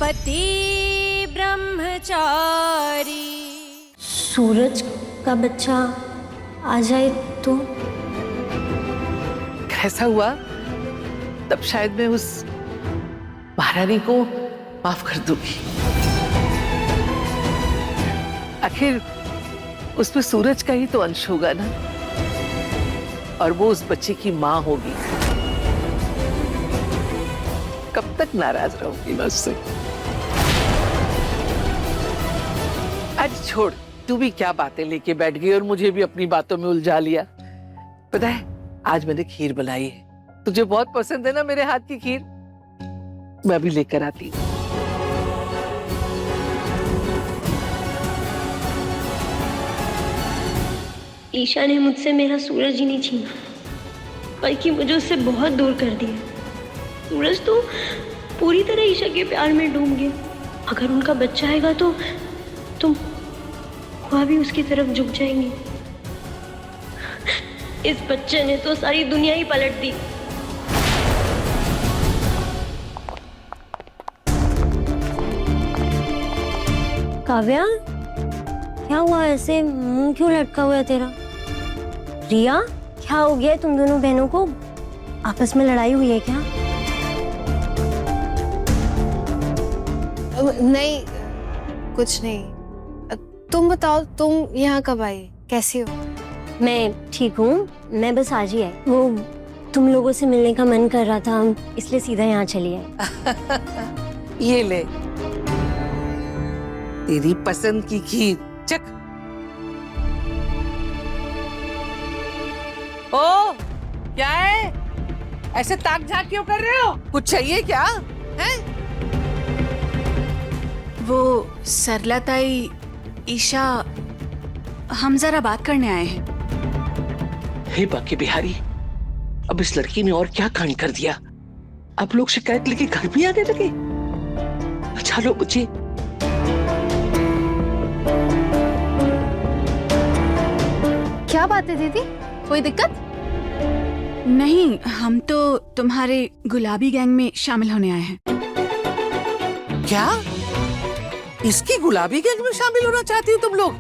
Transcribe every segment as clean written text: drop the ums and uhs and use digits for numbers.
पति ब्रह्मचारी। सूरज का बच्चा आ जाए तो? ऐसा हुआ तब शायद मैं उस महारानी को माफ कर दूंगी। आखिर उसमें सूरज का ही तो अंश होगा ना, और वो उस बच्चे की माँ होगी। कब तक नाराज रहूंगी मैं उससे। आज छोड़, तू भी क्या बातें लेके बैठ गई और मुझे भी अपनी बातों में उलझा लिया। पता है आज मैंने खीर बनाई है, तुझे बहुत पसंद है ना मेरे हाथ की खीर, मैं भी लेकर आती हूँ। ईशा ने मुझसे मेरा सूरज ही नहीं छीना, बल्कि मुझे उससे बहुत दूर कर दिया। सूरज तो पूरी तरह ईशा के प्यार में डूब गया। अगर उनका बच्चा आएगा तो तुम वह भी उसकी तरफ झुक जाएंगी। इस बच्चे ने तो सारी दुनिया ही पलट दी। काव्या, क्या हुआ? ऐसे मुंह क्यों लटका हुआ है तेरा? रिया, क्या हो गया तुम दोनों बहनों को? आपस में लड़ाई हुई है क्या? नहीं, कुछ नहीं। तुम बताओ, तुम यहाँ कब आई? कैसी हो? मैं ठीक हूँ, मैं बस आज ही आई। वो तुम लोगों से मिलने का मन कर रहा था, इसलिए सीधा यहाँ चली आई। ये ले तेरी पसंद की खीर, चख। ओ, क्या है? ऐसे ताक झाक क्यों कर रहे हो? कुछ चाहिए क्या? हैं? वो सरला ताई, ईशा, हम जरा बात करने आए हैं। हे बाकी बिहारी, अब इस लड़की ने और क्या कांड कर दिया? अब लोग शिकायत लेके घर भी आने लगे। अच्छा लो मुझे। क्या बात है दीदी, कोई दिक्कत? नहीं, हम तो तुम्हारे गुलाबी गैंग में शामिल होने आए हैं। क्या इसकी गुलाबी गैंग में शामिल होना चाहती हो तुम लोग?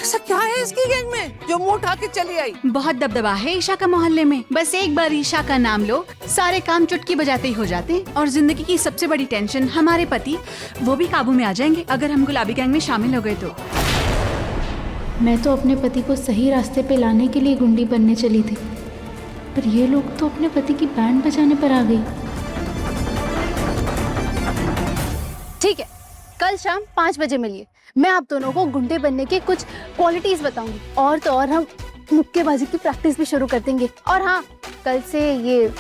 ऐसा क्या है इसकी गैंग में जो मुंह उठा के चली आई? बहुत दबदबा है ईशा का मोहल्ले में। बस एक बार ईशा का नाम लो, सारे काम चुटकी बजाते ही हो जाते हैं। और जिंदगी की सबसे बड़ी टेंशन हमारे पति, वो भी काबू में आ जाएंगे अगर हम गुलाबी गैंग में शामिल हो गए तो। मैं तो अपने पति को सही रास्ते पे लाने के लिए गुंडी बनने चली थी, पर ये लोग तो अपने पति की बैंड बजाने पर आ गई। ठीक है, कल शाम 5 बजे मिलिए। मैं आप दोनों को गुंडे बनने के कुछ क्वालिटीज बताऊंगी, और तो और हम मुक्केबाजी की प्रैक्टिस भी शुरू कर देंगे। और हाँ, कल से ये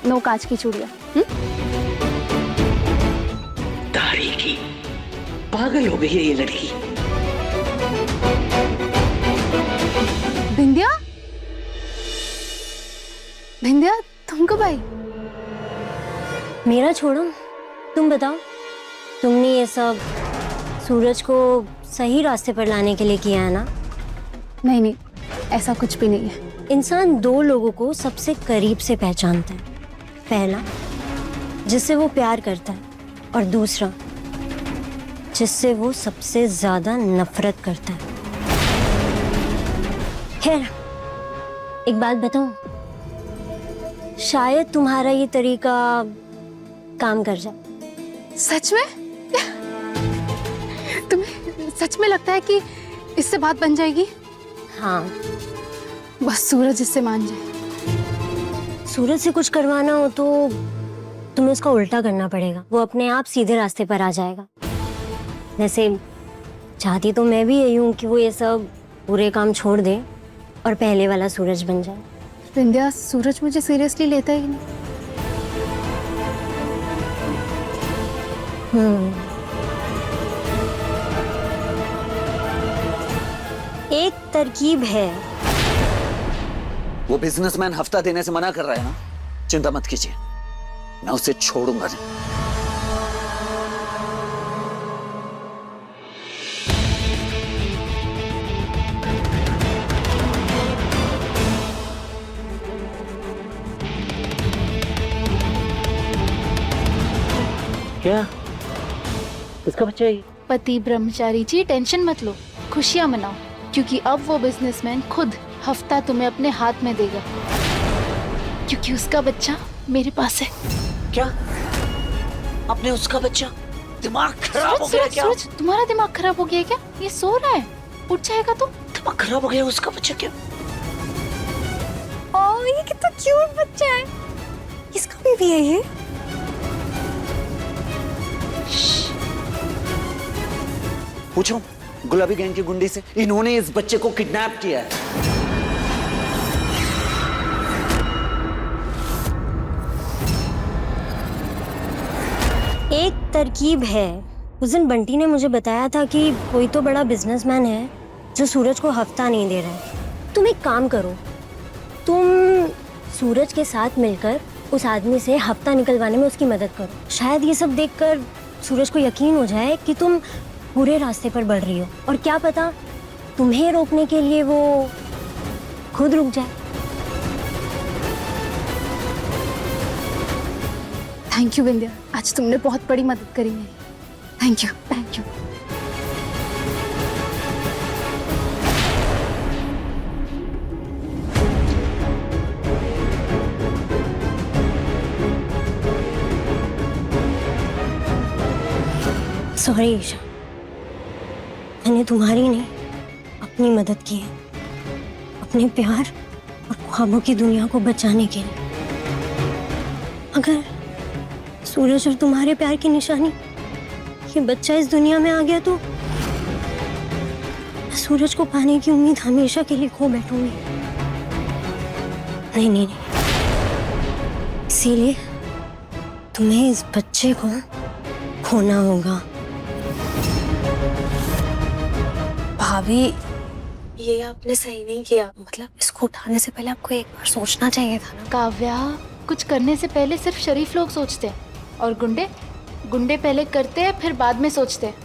नो कांच की चूड़ियां। दाढ़ी की पागल हो गई है ये लड़की। भिंदिया, भिंदिया, तुम कब आई? मेरा छोड़ो, तुम बताओ, तुमने ये सब सूरज को सही रास्ते पर लाने के लिए किया है ना? नहीं नहीं, ऐसा कुछ भी नहीं है। इंसान 2 लोगों को सबसे करीब से पहचानता है। पहला, जिससे वो प्यार करता है, और दूसरा, जिससे वो सबसे ज्यादा नफरत करता है। खैर, एक बात बताऊं, शायद तुम्हारा ये तरीका काम कर जाए। सच में? तुम्हें सच में लगता है कि इससे बात बन जाएगी? हाँ, बस सूरज इससे मान जाए। सूरज से कुछ करवाना हो तो तुम्हें उसका उल्टा करना पड़ेगा। वो अपने आप सीधे रास्ते पर आ जाएगा। वैसे चाहती तो मैं भी यही हूँ कि वो ये सब बुरे काम छोड़ दे और पहले वाला सूरज बन जाए। विंध्या, सूरज मुझे सीरियसली लेता ही नहीं। एक तरकीब है। वो बिजनेसमैन हफ्ता देने से मना कर रहा है ना, चिंता मत कीजिए, मैं उसे छोड़ूंगा नहीं। क्या उसका बच्चा है। पति ब्रह्मचारी जी, टेंशन मत लो, खुशियां मनाओ, क्योंकि अब वो बिजनेसमैन खुद हफ्ता तुम्हें अपने हाथ में देगा, क्योंकि उसका बच्चा मेरे पास है। क्या आपने उसका बच्चा? दिमाग खराब हो गया सूरज, क्या? सूरज, तुम्हारा दिमाग खराब हो गया है क्या? ये सो रहा है, उठ जाएगा तो। दिमाग खराब हो गया, उसका बच्चा क्या? ओह, ये कितना क्यूट बच्चा है। किसका बेबी है ये? पूछो गुलाबी गैंग की गुंडी से, इन्होंने इस बच्चे को किडनैप किया है। एक तरकीब है। उस दिन बंटी ने मुझे बताया था कि कोई तो बड़ा बिजनेसमैन है जो सूरज को हफ्ता नहीं दे रहा है। तुम एक काम करो, तुम सूरज के साथ मिलकर उस आदमी से हफ्ता निकलवाने में उसकी मदद करो। शायद ये सब देखकर सूरज को यकीन हो जाए कि तुम पूरे रास्ते पर बढ़ रही हो, और क्या पता तुम्हें रोकने के लिए वो खुद रुक जाए। थैंक यू विंध्या, आज तुमने बहुत बड़ी मदद करी मेरी। Thank you, thank you. Sorry Isha, मैंने तुम्हारी नहीं अपनी मदद की है, अपने प्यार और ख्वाबों की दुनिया को बचाने के लिए। अगर सूरज और तुम्हारे प्यार की निशानी ये बच्चा इस दुनिया में आ गया तो मैं सूरज को पाने की उम्मीद हमेशा के लिए खो बैठूंगी। नहीं नहीं नहीं, इसीलिए तुम्हें इस बच्चे को खोना होगा। भाभी, ये आपने सही नहीं किया। मतलब इसको उठाने से पहले आपको एक बार सोचना चाहिए था ना। काव्या, कुछ करने से पहले सिर्फ शरीफ लोग सोचते हैं, और गुंडे गुंडे पहले करते हैं फिर बाद में सोचते हैं,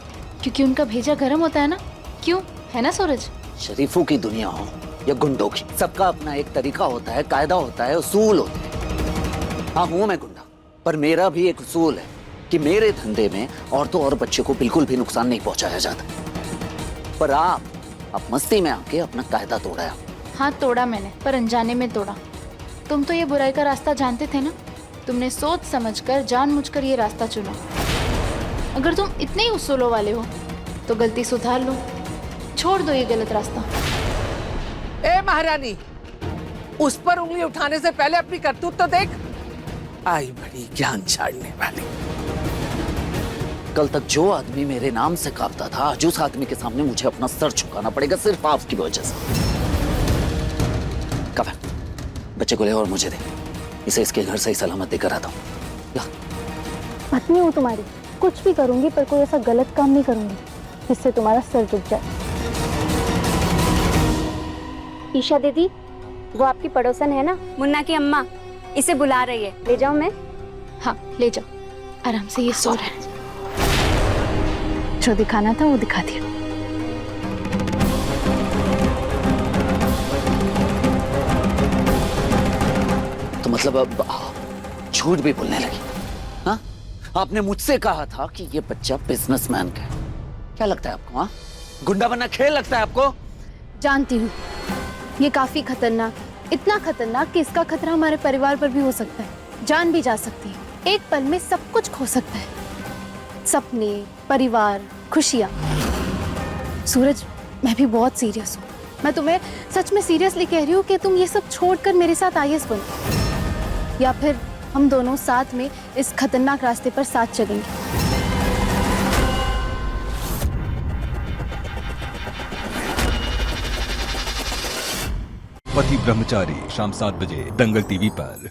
क्योंकि उनका भेजा गर्म होता है ना। क्यों, है ना सूरज? शरीफों की दुनिया हो या गुंडों की, सबका अपना एक तरीका होता है, कायदा होता है, उसूल होते हैं। हाँ, हूं मैं गुंडा, पर मेरा भी एक उसूल है कि मेरे धंधे में औरतों और बच्चे को बिल्कुल भी नुकसान नहीं पहुंचाया जाता। पर आप मस्ती में आके अपना कायदा तोड़ा। हाँ तोड़ा मैंने, पर अनजाने में तोड़ा। तुम तो ये बुराई का रास्ता जानते थे ना, तुमने सोच समझकर जानबूझकर ये रास्ता चुना। अगर तुम इतने ही उसूलों वाले हो तो गलती सुधार लो, छोड़ दो ये गलत रास्ता। ए महारानी, उस पर उंगली उठाने से पहले अपनी करतूत तो देख। आई बड़ी ज्ञान छाड़ने वाली। कल तक जो आदमी मेरे नाम से कांपता था, आज उस आदमी के सामने मुझे अपना सर झुकाना पड़ेगा, सिर्फ आपकी वजह से। कब बच्चे को ले और मुझे दे, इसे इसके घर सही सलामत देकर आता हूँ। पत्नी हूँ तुम्हारी, कुछ भी करूंगी पर कोई ऐसा गलत काम नहीं करूंगी जिससे तुम्हारा सर झुक जाए। ईशा दीदी, वो आपकी पड़ोसन है ना, मुन्ना की अम्मा, इसे बुला रही है। ले जाऊं मैं? हाँ ले जाओ, आराम से, ये सो रहा है। जो दिखाना था वो दिखा दिया। तो मतलब अब झूठ भी बोलने लगी? हाँ, आपने मुझसे कहा था कि ये बच्चा बिजनेसमैन का है। क्या लगता है आपको? हाँ, गुंडा बनना खेल लगता है आपको? जानती हूँ ये काफी खतरनाक है, इतना खतरनाक कि इसका खतरा हमारे परिवार पर भी हो सकता है, जान भी जा सकती है। एक पल में सब कुछ खो सकता है, सपने, परिवार, खुशियाँ। सूरज, मैं भी बहुत सीरियस हूँ। मैं तुम्हें सच में सीरियसली कह रही हूँ कि तुम ये सब छोड़कर मेरे साथ आईएएस बनो, या फिर हम दोनों साथ में इस खतरनाक रास्ते पर साथ चलेंगे। पति ब्रह्मचारी, शाम 7 बजे दंगल टीवी पर।